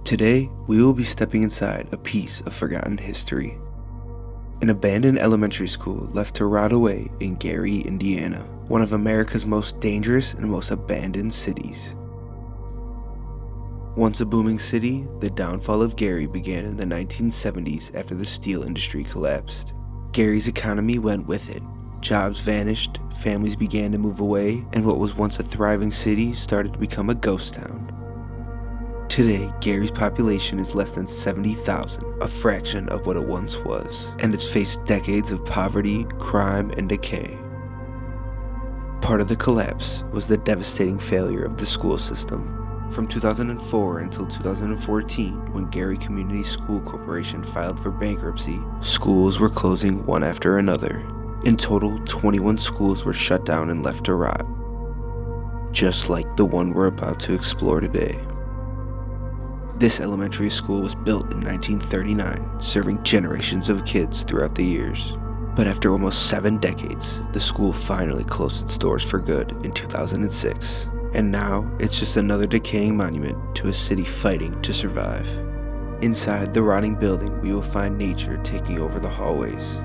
Today, we will be stepping inside a piece of forgotten history. An abandoned elementary school left to rot away in Gary, Indiana, one of America's most dangerous and most abandoned cities. Once a booming city, the downfall of Gary began in the 1970s after the steel industry collapsed. Gary's economy went with it. Jobs vanished, families began to move away, and what was once a thriving city started to become a ghost town. Today, Gary's population is less than 70,000, a fraction of what it once was, and it's faced decades of poverty, crime, and decay. Part of the collapse was the devastating failure of the school system. From 2004 until 2014, when Gary Community School Corporation filed for bankruptcy, schools were closing one after another. In total, 21 schools were shut down and left to rot, just like the one we're about to explore today. This elementary school was built in 1939, serving generations of kids throughout the years. But after almost 7 decades, the school finally closed its doors for good in 2006. And now, it's just another decaying monument to a city fighting to survive. Inside the rotting building, we will find nature taking over the hallways.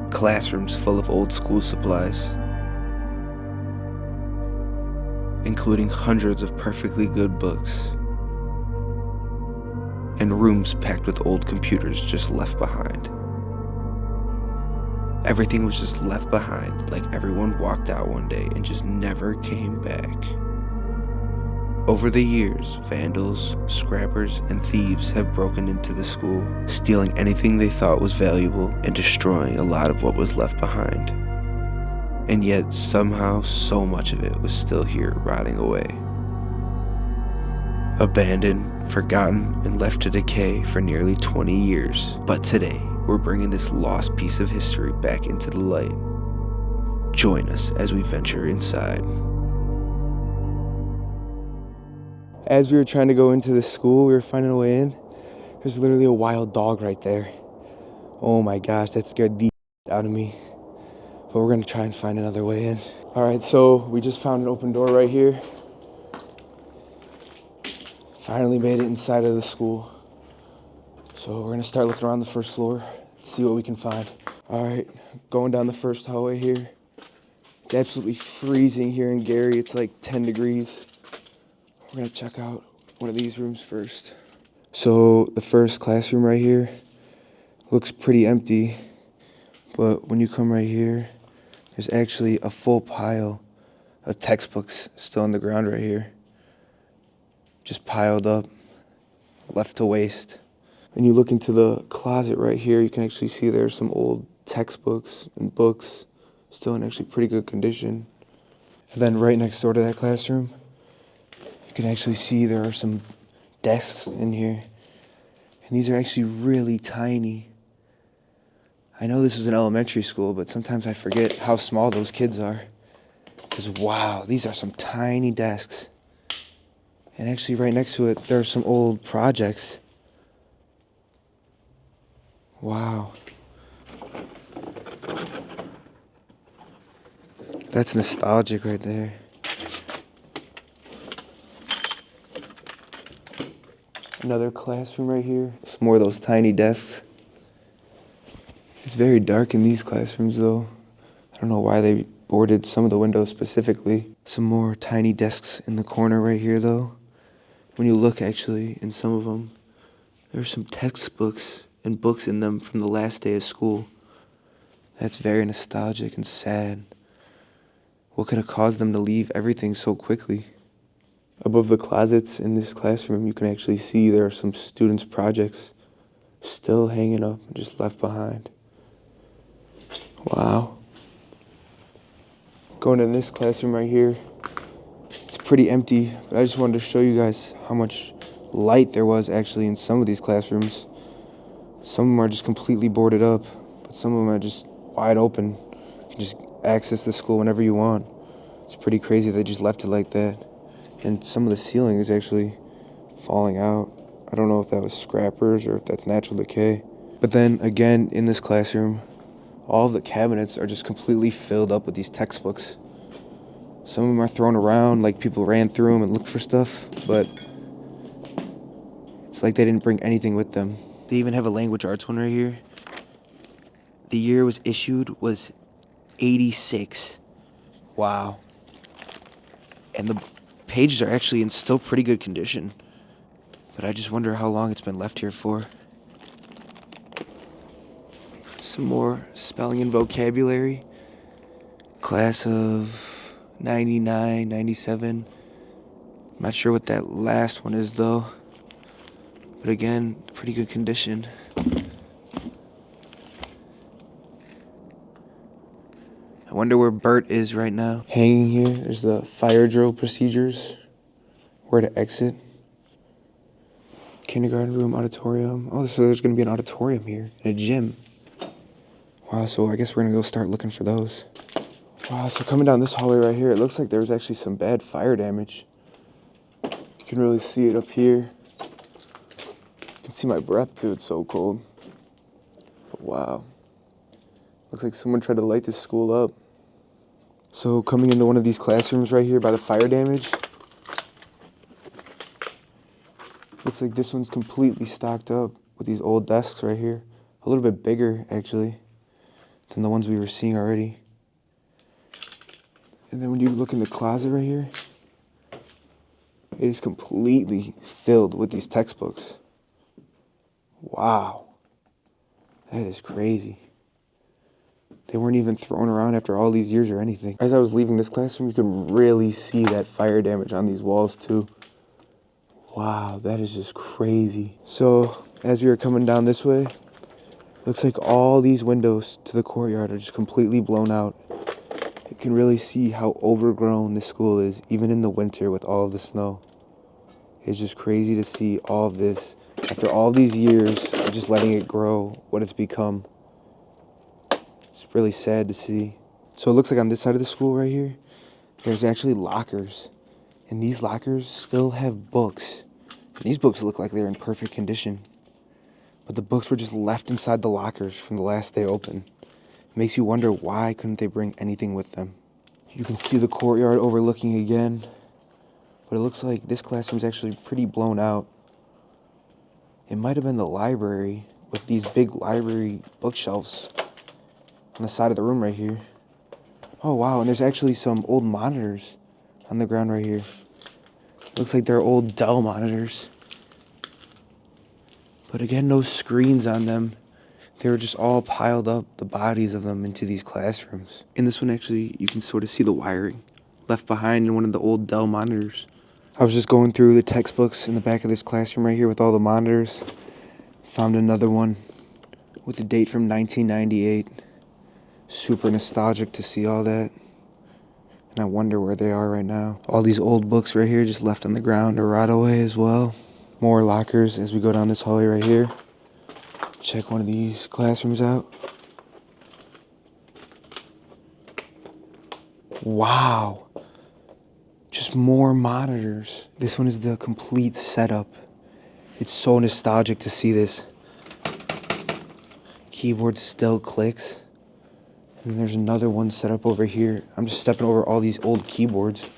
Classrooms full of old school supplies, including hundreds of perfectly good books, and rooms packed with old computers just left behind. Everything was just left behind, like everyone walked out one day and just never came back. Over the years, vandals, scrappers, and thieves have broken into the school, stealing anything they thought was valuable and destroying a lot of what was left behind. And yet, somehow, so much of it was still here, rotting away. Abandoned, forgotten, and left to decay for nearly 20 years. But today, we're bringing this lost piece of history back into the light. Join us as we venture inside. As we were trying to go into the school, we were finding a way in. There's literally a wild dog right there. Oh my gosh, that scared the out of me. But we're gonna try and find another way in. All right, so we just found an open door right here. Finally made it inside of the school. So we're gonna start looking around the first floor, see what we can find. All right, going down the first hallway here. It's absolutely freezing here in Gary. It's like 10 degrees. We're gonna check out one of these rooms first. So the first classroom right here looks pretty empty, but when you come right here, there's actually a full pile of textbooks still on the ground right here. Just piled up, left to waste. When you look into the closet right here, you can actually see there's some old textbooks and books still in actually pretty good condition. And then right next door to that classroom, you can actually see there are some desks in here. And these are actually really tiny. I know this was an elementary school, but sometimes I forget how small those kids are. Because wow, these are some tiny desks. And actually right next to it, there are some old projects. Wow. That's nostalgic right there. Another classroom right here. Some more of those tiny desks. It's very dark in these classrooms though. I don't know why they boarded some of the windows specifically. Some more tiny desks in the corner right here though. When you look actually in some of them, there's some textbooks and books in them from the last day of school. That's very nostalgic and sad. What could have caused them to leave everything so quickly? Above the closets in this classroom, you can actually see there are some students' projects still hanging up and just left behind. Wow. Going in this classroom right here, it's pretty empty, but I just wanted to show you guys how much light there was actually in some of these classrooms. Some of them are just completely boarded up, but some of them are just wide open. You can just access the school whenever you want. It's pretty crazy they just left it like that. And some of the ceiling is actually falling out. I don't know if that was scrappers or if that's natural decay. But then again, in this classroom, all of the cabinets are just completely filled up with these textbooks. Some of them are thrown around like people ran through them and looked for stuff, but It's like they didn't bring anything with them. They even have a language arts one right here. The year it was issued was 86. Wow. And the pages are actually in still pretty good condition. But I just wonder how long it's been left here for. Some more spelling and vocabulary. Class of 99, 97. I'm not sure what that last one is though. But again, pretty good condition. I wonder where Bert is right now. Hanging here is the fire drill procedures. Where to exit. Kindergarten room, auditorium. Oh, so there's going to be an auditorium here and a gym. Wow, so I guess we're going to go start looking for those. Wow, so coming down this hallway right here, it looks like there was actually some bad fire damage. You can really see it up here. You can see my breath too, it's so cold. But wow. Looks like someone tried to light this school up. So coming into one of these classrooms right here by the fire damage, looks like this one's completely stocked up with these old desks right here. A little bit bigger, actually, than the ones we were seeing already. And then when you look in the closet right here, it is completely filled with these textbooks. Wow. That is crazy. They weren't even thrown around after all these years or anything. As I was leaving this classroom, you could really see that fire damage on these walls too. Wow, that is just crazy. So, as we were coming down this way, looks like all these windows to the courtyard are just completely blown out. You can really see how overgrown this school is, even in the winter with all of the snow. It's just crazy to see all of this after all these years of just letting it grow, what it's become. It's really sad to see. So it looks like on this side of the school right here, there's actually lockers. And these lockers still have books. And these books look like they're in perfect condition. But the books were just left inside the lockers from the last day open. It makes you wonder why couldn't they bring anything with them. You can see the courtyard overlooking again. But it looks like this classroom is actually pretty blown out. It might have been the library with these big library bookshelves on the side of the room right here. Oh wow, and there's actually some old monitors on the ground right here. Looks like they're old Dell monitors. But again, no screens on them. They were just all piled up, the bodies of them, into these classrooms. In this one actually, you can sort of see the wiring left behind in one of the old Dell monitors. I was just going through the textbooks in the back of this classroom right here with all the monitors. Found another one with a date from 1998. Super nostalgic to see all that. And I wonder where they are right now. All these old books right here just left on the ground or rot away as well. More lockers as we go down this hallway right here. Check one of these classrooms out. Wow. Just more monitors. This one is the complete setup. It's so nostalgic to see this. Keyboard still clicks. And there's another one set up over here. I'm just stepping over all these old keyboards.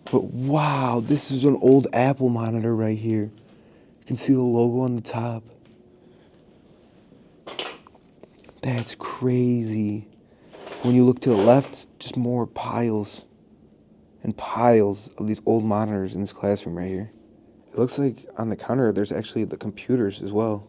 But wow, this is an old Apple monitor right here. You can see the logo on the top. That's crazy. When you look to the left, just more piles and piles of these old monitors in this classroom right here. It looks like on the counter there's actually the computers as well.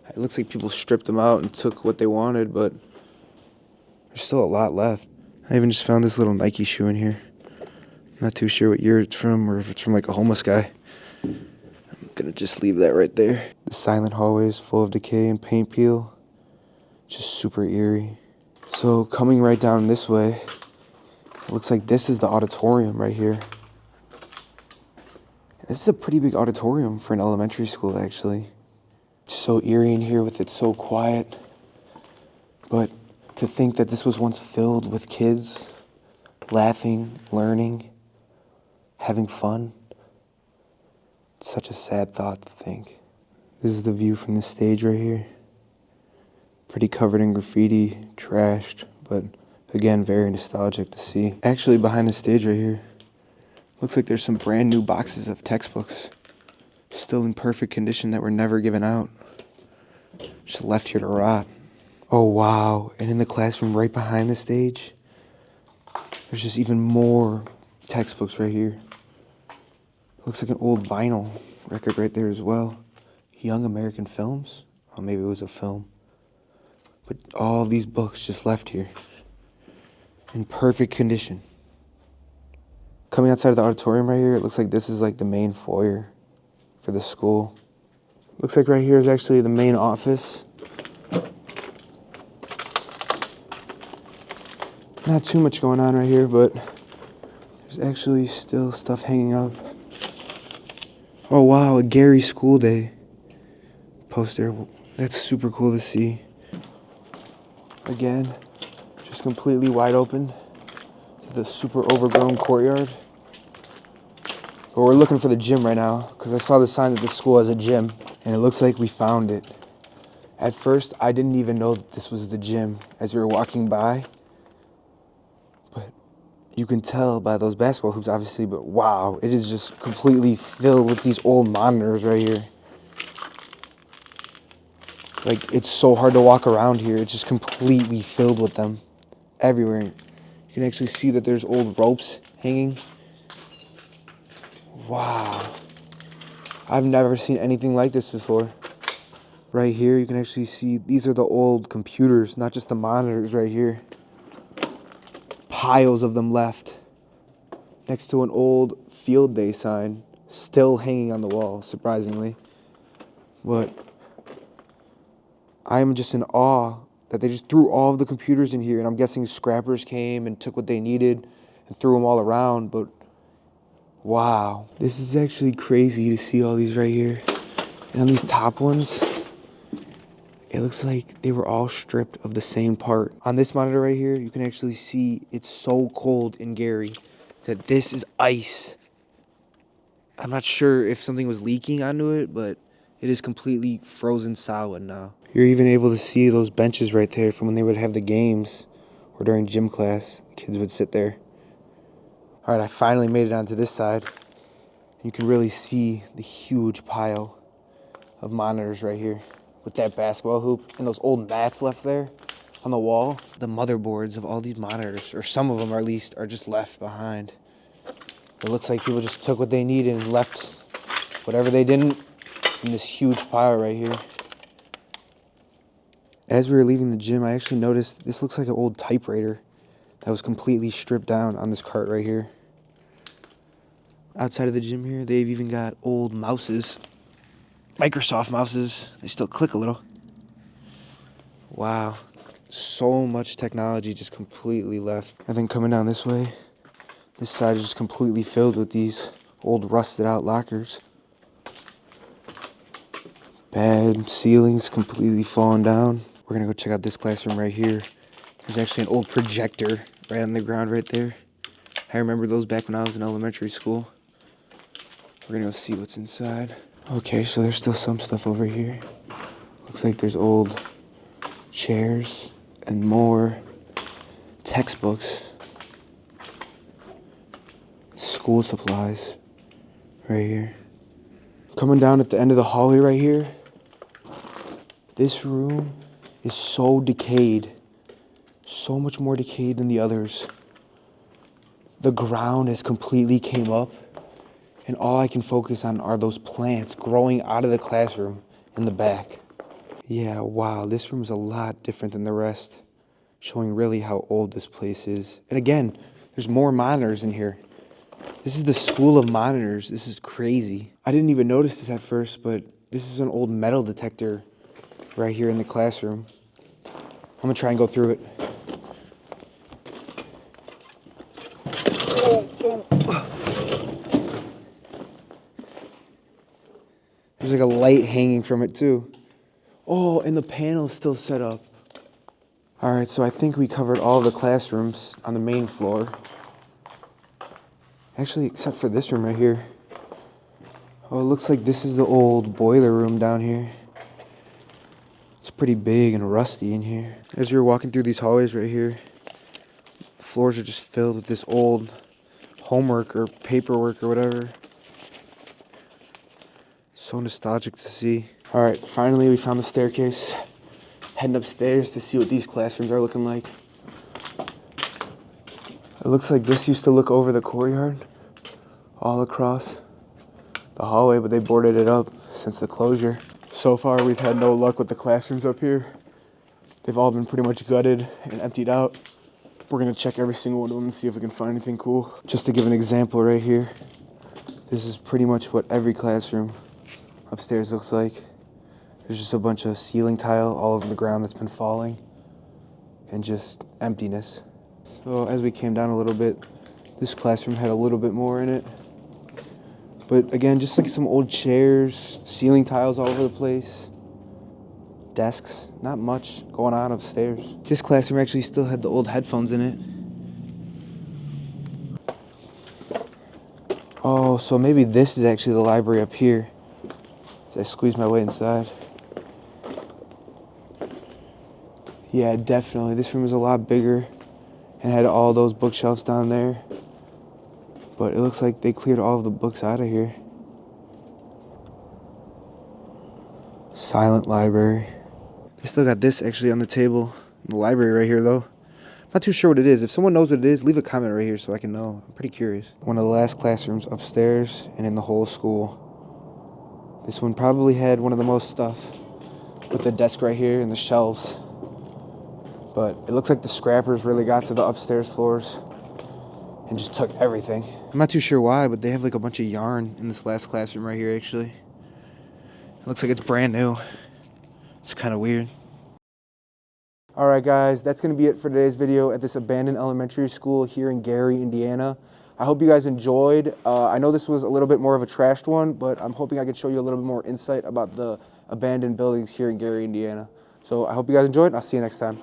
It looks like people stripped them out and took what they wanted, but there's still a lot left. I even just found this little Nike shoe in here. Not too sure what year it's from or if it's from like a homeless guy. I'm gonna just leave that right there. The silent hallway is full of decay and paint peel. Just super eerie. So coming right down this way, it looks like this is the auditorium right here. This is a pretty big auditorium for an elementary school, actually. It's so eerie in here with it so quiet. But to think that this was once filled with kids laughing, learning, having fun. It's such a sad thought to think. This is the view from the stage right here. Pretty covered in graffiti, trashed, but again, very nostalgic to see. Actually, behind the stage right here, looks like there's some brand new boxes of textbooks. Still in perfect condition that were never given out. Just left here to rot. Oh wow, and in the classroom right behind the stage, there's just even more textbooks right here. Looks like an old vinyl record right there as well. Young American Films? Oh, maybe it was a film. But all these books just left here in perfect condition. Coming outside of the auditorium right here, it looks like this is like the main foyer for the school. Looks like right here is actually the main office. Not too much going on right here, but there's actually still stuff hanging up. Oh wow, a Gary School Day poster. That's super cool to see. Again, just completely wide open to the super overgrown courtyard. But we're looking for the gym right now because I saw the sign that this school has a gym, and it looks like we found it. At first, I didn't even know that this was the gym as we were walking by. But you can tell by those basketball hoops, obviously, but wow, it is just completely filled with these old monitors right here. Like, it's so hard to walk around here. It's just completely filled with them everywhere. You can actually see that there's old ropes hanging. Wow. I've never seen anything like this before. Right here, you can actually see these are the old computers, not just the monitors right here. Piles of them left. Next to an old field day sign, still hanging on the wall, surprisingly. But I'm just in awe that they just threw all of the computers in here, and I'm guessing scrappers came and took what they needed and threw them all around, but wow. This is actually crazy to see all these right here. And on these top ones, it looks like they were all stripped of the same part. On this monitor right here, you can actually see it's so cold in Gary that this is ice. I'm not sure if something was leaking onto it, but it is completely frozen solid now. You're even able to see those benches right there from when they would have the games or during gym class. The kids would sit there. All right, I finally made it onto this side. You can really see the huge pile of monitors right here with that basketball hoop and those old mats left there on the wall. The motherboards of all these monitors, or some of them at least, are just left behind. It looks like people just took what they needed and left whatever they didn't in this huge pile right here. As we were leaving the gym, I actually noticed this looks like an old typewriter that was completely stripped down on this cart right here. Outside of the gym here, they've even got old mouses. Microsoft mouses. They still click a little. Wow. So much technology just completely left. And then coming down this way, this side is just completely filled with these old rusted out lockers. Bad ceilings completely falling down. We're gonna go check out this classroom right here. There's actually an old projector right on the ground right there. I remember those back when I was in elementary school. We're gonna go see what's inside. Okay, so there's still some stuff over here. Looks like there's old chairs and more textbooks. School supplies right here. Coming down at the end of the hallway right here, this room is so decayed. So much more decayed than the others. The ground has completely came up, and all I can focus on are those plants growing out of the classroom in the back. Yeah, wow, this room is a lot different than the rest, showing really how old this place is. And again, there's more monitors in here. This is the school of monitors. This is crazy. I didn't even notice this at first, but this is an old metal detector right here in the classroom. I'm gonna try and go through it. There's like a light hanging from it too. Oh, and the panel's still set up. All right, so I think we covered all of the classrooms on the main floor. Actually, except for this room right here. Oh, it looks like this is the old boiler room down here. It's pretty big and rusty in here. As you're walking through these hallways right here, the floors are just filled with this old homework or paperwork or whatever. So nostalgic to see. All right, finally we found the staircase. Heading upstairs to see what these classrooms are looking like. It looks like this used to look over the courtyard, all across the hallway, but they boarded it up since the closure. So far, we've had no luck with the classrooms up here. They've all been pretty much gutted and emptied out. We're gonna check every single one of them and see if we can find anything cool. Just to give an example right here, this is pretty much what every classroom upstairs looks like. There's just a bunch of ceiling tile all over the ground that's been falling and just emptiness. So as we came down a little bit, this classroom had a little bit more in it. But again, just like some old chairs, ceiling tiles all over the place, desks, not much going on upstairs. This classroom actually still had the old headphones in it. Oh, so maybe this is actually the library up here. As I squeeze my way inside. Yeah, definitely. This room is a lot bigger and had all those bookshelves down there. But it looks like they cleared all of the books out of here. Silent library. They still got this actually on the table in the library right here though. Not too sure what it is. If someone knows what it is, leave a comment right here so I can know. I'm pretty curious. One of the last classrooms upstairs and in the whole school. This one probably had one of the most stuff with the desk right here and the shelves. But it looks like the scrappers really got to the upstairs floors and just took everything. I'm not too sure why, but they have like a bunch of yarn in this last classroom right here actually. It looks like it's brand new. It's kind of weird. All right, guys, that's going to be it for today's video at this abandoned elementary school here in Gary, Indiana. I hope you guys enjoyed. I know this was a little bit more of a trashed one, but I'm hoping I could show you a little bit more insight about the abandoned buildings here in Gary, Indiana. So I hope you guys enjoyed, and I'll see you next time.